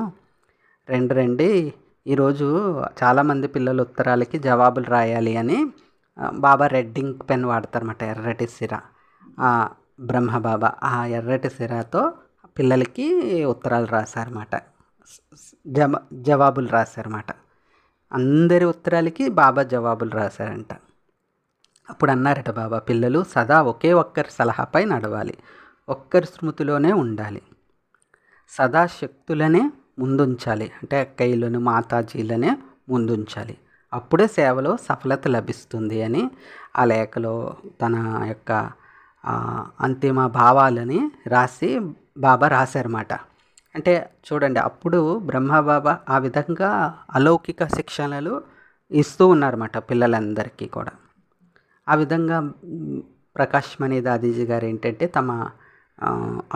రండి ఈరోజు చాలామంది పిల్లలు ఉత్తరాలకి జవాబులు రాయాలి అని బాబా రెడ్ ఇంక్ పెన్ వాడతారన్నమాట, ఎర్రటి సిర. ఆ, బ్రహ్మబాబా ఆ ఎర్రటి సిరాతో పిల్లలకి ఉత్తరాలు రాశారన్నమాట, జవాబులు రాశారన్నమాట. అందరి ఉత్తరాలకి బాబా జవాబులు రాశారంట. అప్పుడు అన్నారట బాబా, పిల్లలు సదా ఒకే ఒక్కరి సలహాపై నడవాలి, ఒక్కరి స్మృతిలోనే ఉండాలి, సదా శక్తులనే ముందుంచాలి, అంటే అక్కయ్యలను మాతాజీలనే ముందుంచాలి, అప్పుడే సేవలో సఫలత లభిస్తుంది అని ఆ లేఖలో తన యొక్క అంతిమ భావాలని రాసి బాబా రాశారన్నమాట. అంటే చూడండి, అప్పుడు బ్రహ్మబాబా ఆ విధంగా అలౌకిక శిక్షణలు ఇస్తూ ఉన్నారన్నమాట పిల్లలందరికీ కూడా. ఆ విధంగా ప్రకాష్ మణి దాదీజీ గారు ఏంటంటే తమ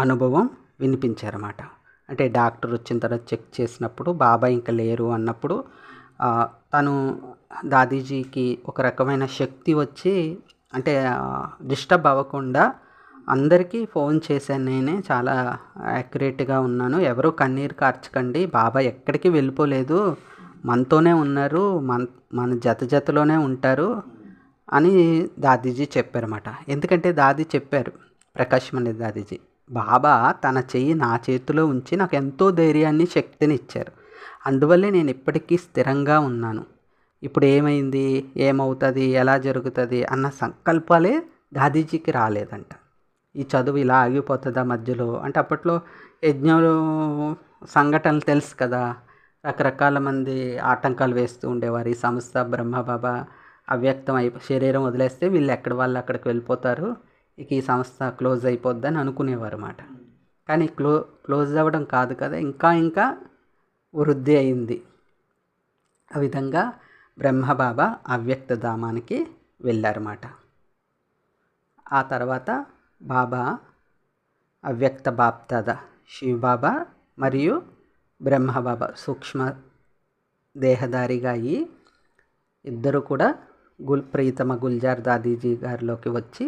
అనుభవం వినిపించారన్నమాట. అంటే డాక్టర్ వచ్చిన తర్వాత చెక్ చేసినప్పుడు బాబా ఇంకా లేరు అన్నప్పుడు తను దాదీజీకి ఒక రకమైన శక్తి వచ్చి, అంటే డిస్టర్బ్ అవ్వకుండా అందరికీ ఫోన్ చేశాను, నేనే చాలా యాక్యురేట్గా ఉన్నాను, ఎవరు కన్నీరు కార్చకండి, బాబా ఎక్కడికి వెళ్ళిపోలేదు, మనతోనే ఉన్నారు, మన జతలోనే ఉంటారు అని దాదీజీ చెప్పారన్నమాట. ఎందుకంటే దాదీ చెప్పారు, ప్రకాష్ మణి దాదీజీ, బాబా తన చెయ్యి నా చేతిలో ఉంచి నాకు ఎంతో ధైర్యాన్ని శక్తిని ఇచ్చారు, అందువల్లే నేను ఇప్పటికీ స్థిరంగా ఉన్నాను, ఇప్పుడు ఏమైంది, ఏమవుతుంది, ఎలా జరుగుతుంది అన్న సంకల్పాలే దాదీజీకి రాలేదంట. ఈ చదువు ఇలా ఆగిపోతుందా మధ్యలో అంటే, అప్పట్లో యజ్ఞాలు సంఘటనలు తెలుసు కదా, రకరకాల మంది ఆటంకాలు వేస్తూ ఉండేవారు. ఈ సంస్థ బ్రహ్మబాబా అవ్యక్తం శరీరం వదిలేస్తే వీళ్ళు ఎక్కడి వాళ్ళు అక్కడికి వెళ్ళిపోతారు, ఇక ఈ సంస్థ క్లోజ్ అయిపోద్దని అనుకునేవారు అన్నమాట. కానీ క్లోజ్ అవ్వడం కాదు కదా, ఇంకా వృద్ధి అయింది. ఆ విధంగా బ్రహ్మబాబా అవ్యక్త ధామానికి వెళ్ళారన్నమాట. ఆ తర్వాత బాబా అవ్యక్త బాప్దాద శివబాబా మరియు బ్రహ్మబాబా సూక్ష్మ దేహధారిగా అయ్యి ఇద్దరు కూడా ప్రీతమ గుల్జార్ దాదీజీ గారిలోకి వచ్చి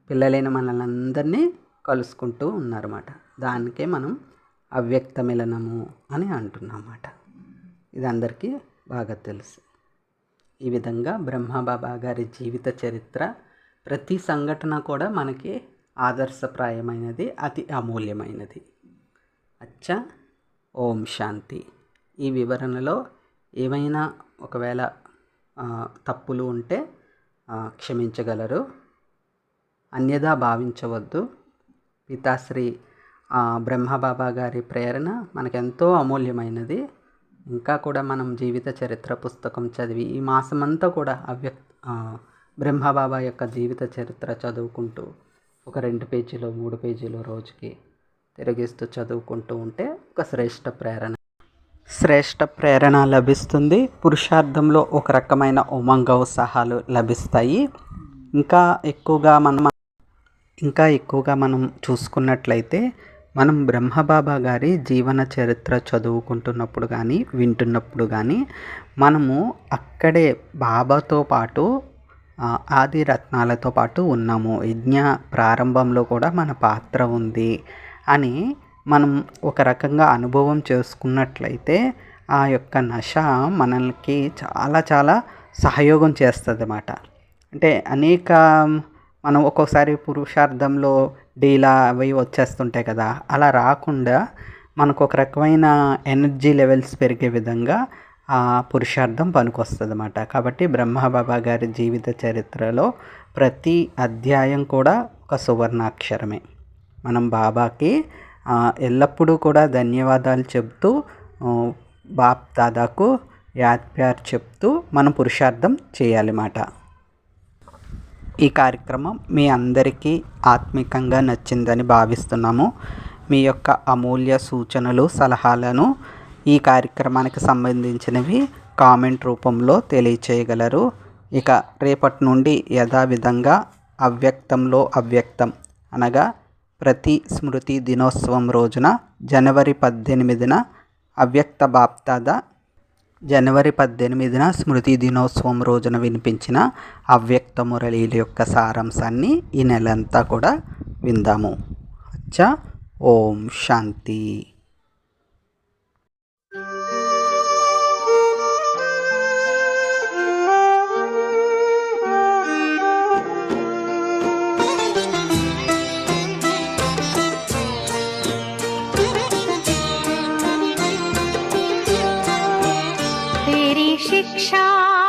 పిల్లలైన మనల్ని అందరినీ కలుసుకుంటూ ఉన్నారన్నమాట. దానికే మనం అవ్యక్త మిలనము అని అంటున్నమాట. ఇది అందరికీ బాగా తెలుసు. ఈ విధంగా బ్రహ్మబాబా గారి జీవిత చరిత్ర, ప్రతి సంఘటన కూడా మనకి ఆదర్శప్రాయమైనది, అతి అమూల్యమైనది. అచ్చా, ఓం శాంతి. ఈ వివరణలో ఏమైనా ఒకవేళ తప్పులు ఉంటే క్షమించగలరు, అన్యదా భావించవద్దు. పితాశ్రీ బ్రహ్మబాబా గారి ప్రేరణ మనకెంతో అమూల్యమైనది. ఇంకా కూడా మనం జీవిత చరిత్ర పుస్తకం చదివి ఈ మాసమంతా కూడా బ్రహ్మబాబా యొక్క జీవిత చరిత్ర చదువుకుంటూ ఒక 2 పేజీలో 3 పేజీలో రోజుకి తిరిగిస్తూ చదువుకుంటూ ఉంటే ఒక శ్రేష్ట ప్రేరణ లభిస్తుంది. పురుషార్థంలో ఒక రకమైన ఉమంగ ఉత్సాహాలు లభిస్తాయి. ఇంకా ఎక్కువగా మనం చూసుకున్నట్లయితే, మనం బ్రహ్మబాబా గారి జీవన చరిత్ర చదువుకుంటున్నప్పుడు కానీ వింటున్నప్పుడు కానీ మనము అక్కడే బాబాతో పాటు ఆది రత్నాలతో పాటు ఉన్నాము, యజ్ఞ ప్రారంభంలో కూడా మన పాత్ర ఉంది అని మనం ఒక రకంగా అనుభవం చేసుకున్నట్లయితే ఆ యొక్క నశ మనల్కి చాలా చాలా సహయోగం చేస్తుంది అన్నమాట. అంటే మనం ఒక్కోసారి పురుషార్థంలో డీలా అవి వచ్చేస్తుంటాయి కదా, అలా రాకుండా మనకు ఒక రకమైన ఎనర్జీ లెవెల్స్ పెరిగే విధంగా ఆ పురుషార్థం పనికొస్తుంది అన్నమాట. కాబట్టి బ్రహ్మబాబా గారి జీవిత చరిత్రలో ప్రతి అధ్యాయం కూడా ఒక సువర్ణాక్షరమే. మనం బాబాకి ఎల్లప్పుడూ కూడా ధన్యవాదాలు చెప్తూ, బాప్ దాదాకు యాద్ ప్యార్ చెప్తూ మనం పురుషార్థం చేయాలన్నమాట. ఈ కార్యక్రమం మీ అందరికీ ఆత్మికంగా నచ్చిందని భావిస్తున్నాము. మీ యొక్క అమూల్య సూచనలు, సలహాలను ఈ కార్యక్రమానికి సంబంధించినవి కామెంట్ రూపంలో తెలియచేయగలరు. ఇక రేపటి నుండి యథావిధంగా అవ్యక్తంలో అవ్యక్తం అనగా ప్రతి స్మృతి దినోత్సవం రోజున జనవరి 18న అవ్యక్త బాప్దాదా జనవరి 18న స్మృతి దినోత్సవం రోజున వినిపించిన అవ్యక్త మురళీల యొక్క సారాంశాన్ని ఈ నెలంతా కూడా విందాము. అచ్చా, ఓం శాంతి. शिक्षा